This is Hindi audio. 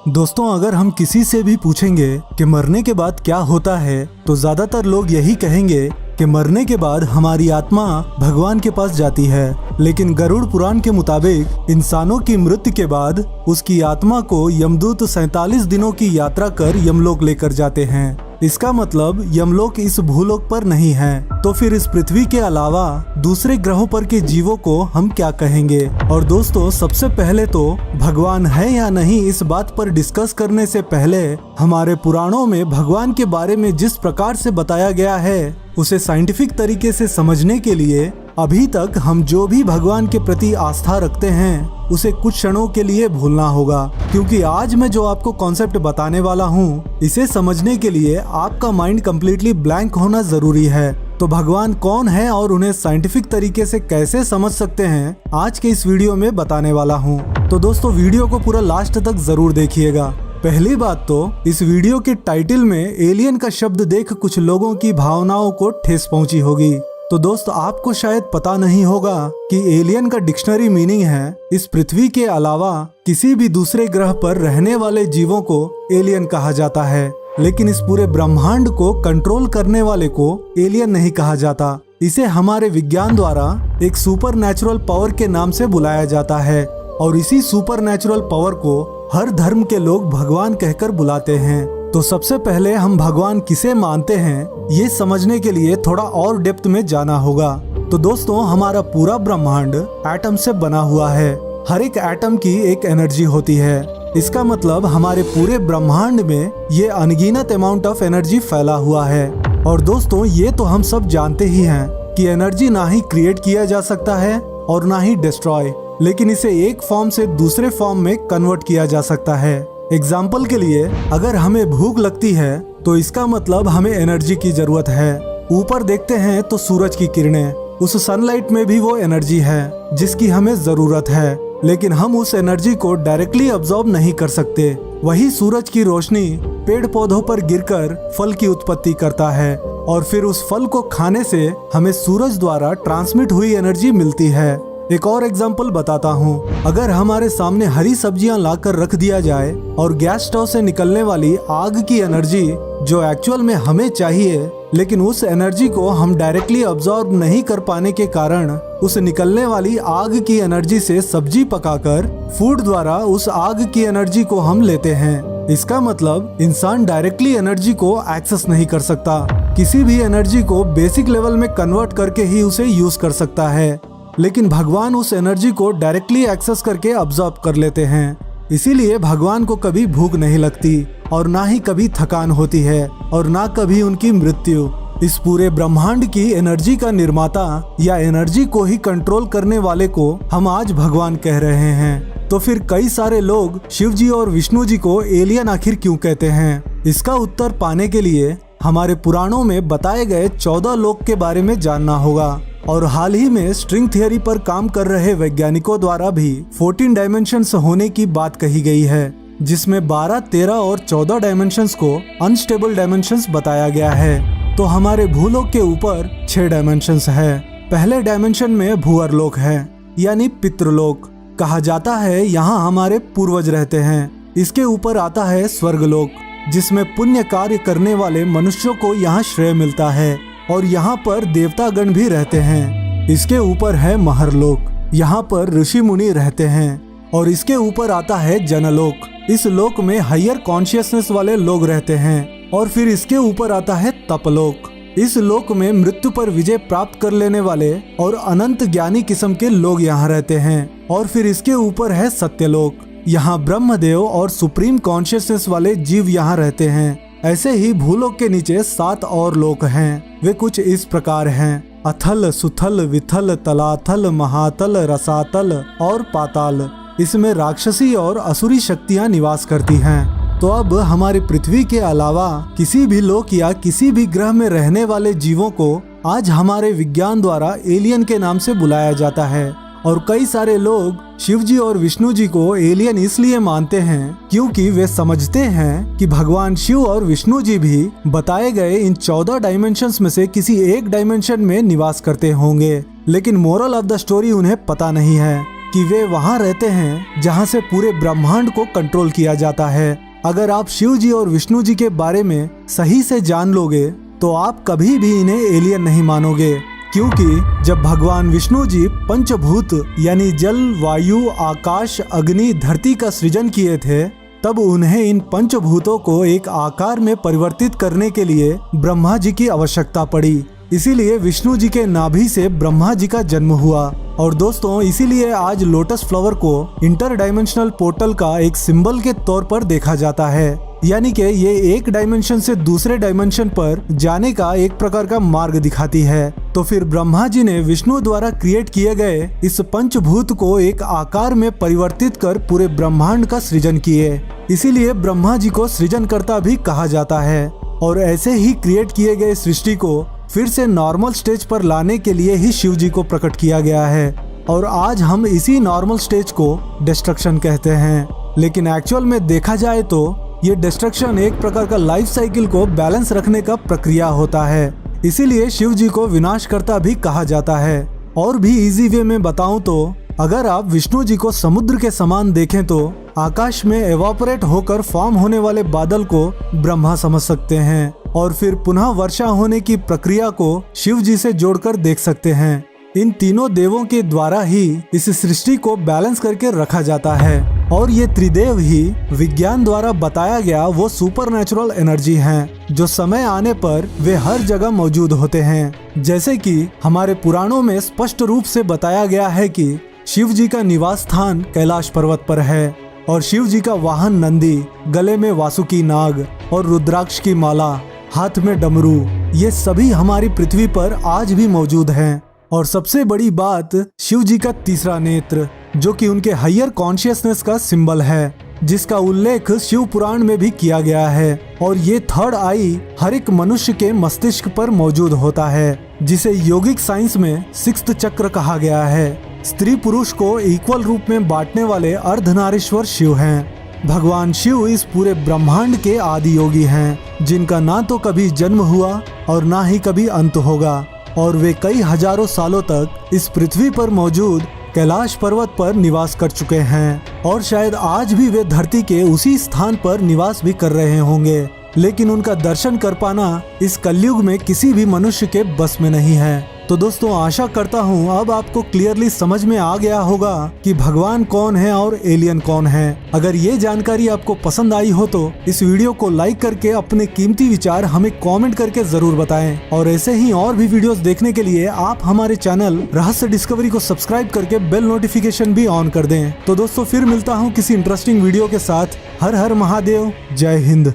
दोस्तों, अगर हम किसी से भी पूछेंगे कि मरने के बाद क्या होता है तो ज्यादातर लोग यही कहेंगे कि मरने के बाद हमारी आत्मा भगवान के पास जाती है। लेकिन गरुड़ पुराण के मुताबिक इंसानों की मृत्यु के बाद उसकी आत्मा को यमदूत 47 दिनों की यात्रा कर यमलोक लेकर जाते हैं। इसका मतलब यमलोक इस भूलोक पर नहीं है। तो फिर इस पृथ्वी के अलावा दूसरे ग्रहों पर के जीवों को हम क्या कहेंगे? और दोस्तों, सबसे पहले तो भगवान है या नहीं इस बात पर डिस्कस करने से पहले हमारे पुराणों में भगवान के बारे में जिस प्रकार से बताया गया है उसे साइंटिफिक तरीके से समझने के लिए अभी तक हम जो भी भगवान के प्रति आस्था रखते हैं उसे कुछ क्षणों के लिए भूलना होगा, क्योंकि आज मैं जो आपको कॉन्सेप्ट बताने वाला हूँ इसे समझने के लिए आपका माइंड कम्प्लीटली ब्लैंक होना जरूरी है। तो भगवान कौन है और उन्हें साइंटिफिक तरीके से कैसे समझ सकते हैं आज के इस वीडियो में बताने वाला हूँ। तो दोस्तों, वीडियो को पूरा लास्ट तक जरूर देखिएगा। पहली बात तो इस वीडियो के टाइटल में एलियन का शब्द देख कुछ लोगों की भावनाओं को ठेस पहुंची होगी। तो दोस्त, आपको शायद पता नहीं होगा कि एलियन का डिक्शनरी मीनिंग है इस पृथ्वी के अलावा किसी भी दूसरे ग्रह पर रहने वाले जीवों को एलियन कहा जाता है। लेकिन इस पूरे ब्रह्मांड को कंट्रोल करने वाले को एलियन नहीं कहा जाता। इसे हमारे विज्ञान द्वारा एक सुपर नेचुरल पावर के नाम से बुलाया जाता है, और इसी सुपर नेचुरल पावर को हर धर्म के लोग भगवान कहकर बुलाते हैं। तो सबसे पहले हम भगवान किसे मानते हैं ये समझने के लिए थोड़ा और डेप्थ में जाना होगा। तो दोस्तों, हमारा पूरा ब्रह्मांड एटम से बना हुआ है। हर एक एटम की एक एनर्जी होती है। इसका मतलब हमारे पूरे ब्रह्मांड में ये अनगिनत अमाउंट ऑफ एनर्जी फैला हुआ है। और दोस्तों, ये तो हम सब जानते ही हैं कि एनर्जी ना ही क्रिएट किया जा सकता है और ना ही डिस्ट्रॉय, लेकिन इसे एक फॉर्म से दूसरे फॉर्म में कन्वर्ट किया जा सकता है। एग्जाम्पल के लिए, अगर हमें भूख लगती है तो इसका मतलब हमें एनर्जी की जरूरत है। ऊपर देखते हैं तो सूरज की किरणें, उस सनलाइट में भी वो एनर्जी है जिसकी हमें जरूरत है, लेकिन हम उस एनर्जी को डायरेक्टली अब्सॉर्ब नहीं कर सकते। वही सूरज की रोशनी पेड़ पौधों पर गिरकर फल की उत्पत्ति करता है, और फिर उस फल को खाने से हमें सूरज द्वारा ट्रांसमिट हुई एनर्जी मिलती है। एक और एग्जाम्पल बताता हूँ। अगर हमारे सामने हरी सब्जियां लाकर रख दिया जाए और गैस स्टोव से निकलने वाली आग की एनर्जी जो एक्चुअल में हमें चाहिए, लेकिन उस एनर्जी को हम डायरेक्टली अब्सॉर्ब नहीं कर पाने के कारण उस निकलने वाली आग की एनर्जी से सब्जी पकाकर फूड द्वारा उस आग की एनर्जी को हम लेते हैं। इसका मतलब इंसान डायरेक्टली एनर्जी को एक्सेस नहीं कर सकता। किसी भी एनर्जी को बेसिक लेवल में कन्वर्ट करके ही उसे यूज कर सकता है, लेकिन भगवान उस एनर्जी को डायरेक्टली एक्सेस करके अब्सॉर्ब कर लेते हैं। इसीलिए भगवान को कभी भूख नहीं लगती और ना ही कभी थकान होती है और ना कभी उनकी मृत्यु। इस पूरे ब्रह्मांड की एनर्जी का निर्माता या एनर्जी को ही कंट्रोल करने वाले को हम आज भगवान कह रहे हैं। तो फिर कई सारे लोग शिव जी और विष्णु जी को एलियन आखिर क्यों कहते हैं? इसका उत्तर पाने के लिए हमारे पुराणों में बताए गए 14 लोक के बारे में जानना होगा। और हाल ही में स्ट्रिंग थियरी पर काम कर रहे वैज्ञानिकों द्वारा भी 14 डायमेंशंस होने की बात कही गई है, जिसमें 12, 13 और 14 डायमेंशंस को अनस्टेबल डायमेंशंस बताया गया है। तो हमारे भूलोक के ऊपर 6 डायमेंशंस है। पहले डायमेंशन में भूअरलोक है, यानी पितृलोक कहा जाता है। यहाँ हमारे पूर्वज रहते हैं। इसके ऊपर आता है स्वर्गलोक, जिसमें पुण्य कार्य करने वाले मनुष्यों को यहाँ श्रेय मिलता है, और यहाँ पर देवतागण भी रहते हैं। इसके ऊपर है महरलोक, यहाँ पर ऋषि मुनि रहते हैं। और इसके ऊपर आता है जनलोक। इस लोक में हायर कॉन्शियसनेस वाले लोग रहते हैं। और फिर इसके ऊपर आता है तपलोक। इस लोक में मृत्यु पर विजय प्राप्त कर लेने वाले और अनंत ज्ञानी किस्म के लोग यहाँ रहते हैं। और फिर इसके ऊपर है सत्यलोक। यहाँ ब्रह्मदेव और सुप्रीम कॉन्शियसनेस वाले जीव यहाँ रहते हैं। ऐसे ही भूलोक के नीचे 7 और लोक हैं। वे कुछ इस प्रकार हैं: अथल, सुथल, विथल, तलाथल, महातल, रसातल और पाताल। इसमें राक्षसी और असुरी शक्तियाँ निवास करती हैं। तो अब हमारी पृथ्वी के अलावा किसी भी लोक या किसी भी ग्रह में रहने वाले जीवों को आज हमारे विज्ञान द्वारा एलियन के नाम से बुलाया जाता है। और कई सारे लोग शिव जी और विष्णु जी को एलियन इसलिए मानते हैं क्योंकि वे समझते हैं कि भगवान शिव और विष्णु जी भी बताए गए इन 14 डायमेंशंस में से किसी एक डायमेंशन में निवास करते होंगे। लेकिन मोरल ऑफ द स्टोरी उन्हें पता नहीं है। कि वे वहाँ रहते हैं जहाँ से पूरे ब्रह्मांड को कंट्रोल किया जाता है। अगर आप शिव जी और विष्णु जी के बारे में सही से जान लोगे तो आप कभी भी इन्हें एलियन नहीं मानोगे, क्योंकि जब भगवान विष्णु जी पंचभूत यानी जल, वायु, आकाश, अग्नि, धरती का सृजन किए थे, तब उन्हें इन पंचभूतों को एक आकार में परिवर्तित करने के लिए ब्रह्मा जी की आवश्यकता पड़ी। इसीलिए विष्णु जी के नाभि से ब्रह्मा जी का जन्म हुआ। और दोस्तों, इसीलिए आज लोटस फ्लावर को इंटर डायमेंशनल पोर्टल का एक सिंबल के तौर पर देखा जाता है, यानी कि ये एक डायमेंशन से दूसरे डायमेंशन पर जाने का एक प्रकार का मार्ग दिखाती है। तो फिर ब्रह्मा जी ने विष्णु द्वारा क्रिएट किए गए इस पंचभूत को एक आकार में परिवर्तित कर पूरे ब्रह्मांड का सृजन किए। इसीलिए ब्रह्मा जी को सृजनकर्ता भी कहा जाता है। और ऐसे ही क्रिएट किए गए सृष्टि को फिर से नॉर्मल स्टेज पर लाने के लिए ही शिव जी को प्रकट किया गया है। और आज हम इसी नॉर्मल स्टेज को डिस्ट्रक्शन कहते हैं। लेकिन एक्चुअल में देखा जाए तो ये डिस्ट्रक्शन एक प्रकार का लाइफ साइकिल को बैलेंस रखने का प्रक्रिया होता है। इसीलिए शिव जी को विनाशकर्ता भी कहा जाता है। और भी इजी वे में बताऊं तो अगर आप विष्णु जी को समुद्र के समान देखें तो आकाश में एवापोरेट होकर फॉर्म होने वाले बादल को ब्रह्मा समझ सकते हैं, और फिर पुनः वर्षा होने की प्रक्रिया को शिव जी से जोड़कर देख सकते हैं। इन तीनों देवों के द्वारा ही इस सृष्टि को बैलेंस करके रखा जाता है। और ये त्रिदेव ही विज्ञान द्वारा बताया गया वो सुपरनैचुरल एनर्जी हैं, जो समय आने पर वे हर जगह मौजूद होते हैं। जैसे कि हमारे पुराणों में स्पष्ट रूप से बताया गया है कि शिव जी का निवास स्थान कैलाश पर्वत पर है, और शिव जी का वाहन नंदी, गले में वासुकी नाग और रुद्राक्ष की माला, हाथ में डमरू, ये सभी हमारी पृथ्वी पर आज भी मौजूद हैं। और सबसे बड़ी बात, शिव जी का तीसरा नेत्र, जो कि उनके हायर कॉन्शियसनेस का सिंबल है, जिसका उल्लेख शिव पुराण में भी किया गया है। और ये थर्ड आई हर एक मनुष्य के मस्तिष्क पर मौजूद होता है, जिसे योगिक साइंस में सिक्स्थ चक्र कहा गया है। स्त्री पुरुष को इक्वल रूप में बांटने वाले अर्धनारीश्वर शिव हैं। भगवान शिव इस पूरे ब्रह्मांड के आदि योगी हैं, जिनका ना तो कभी जन्म हुआ और ना ही कभी अंत होगा। और वे कई हजारों सालों तक इस पृथ्वी पर मौजूद कैलाश पर्वत पर निवास कर चुके हैं, और शायद आज भी वे धरती के उसी स्थान पर निवास भी कर रहे होंगे। लेकिन उनका दर्शन कर पाना इस कलयुग में किसी भी मनुष्य के बस में नहीं है। तो दोस्तों, आशा करता हूँ अब आपको क्लियरली समझ में आ गया होगा कि भगवान कौन है और एलियन कौन है। अगर ये जानकारी आपको पसंद आई हो तो इस वीडियो को लाइक करके अपने कीमती विचार हमें कमेंट करके जरूर बताएं। और ऐसे ही और भी वीडियोस देखने के लिए आप हमारे चैनल रहस्य डिस्कवरी को सब्सक्राइब करके बेल नोटिफिकेशन भी ऑन कर दें। तो दोस्तों, फिर मिलता हूँ किसी इंटरेस्टिंग वीडियो के साथ। हर हर महादेव, जय हिंद।